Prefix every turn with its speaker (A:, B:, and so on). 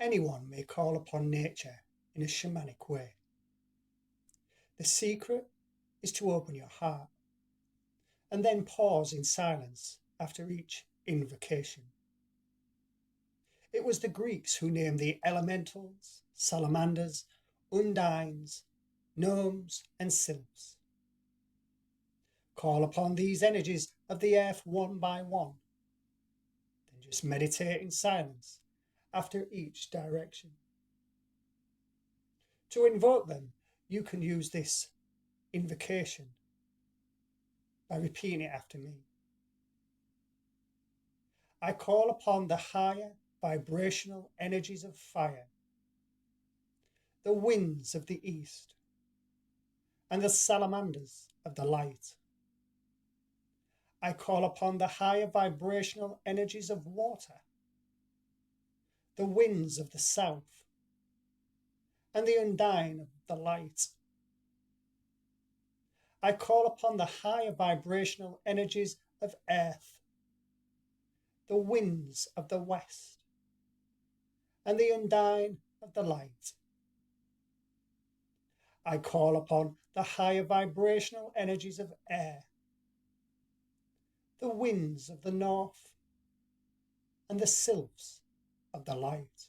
A: Anyone may call upon nature in a shamanic way. The secret is to open your heart and then pause in silence after each invocation. It was the Greeks who named the elementals, salamanders, undines, gnomes, and sylphs. Call upon these energies of the earth one by one. Then just meditate in silence after each direction. To invoke them, you can use this invocation by repeating it after me. I call upon the higher vibrational energies of fire, the winds of the east, and the salamanders of the light. I call upon the higher vibrational energies of water, the winds of the south, and the undine of the light. I call upon the higher vibrational energies of earth, the winds of the west, and the undine of the light. I call upon the higher vibrational energies of air, the winds of the north, and the sylphs of the light.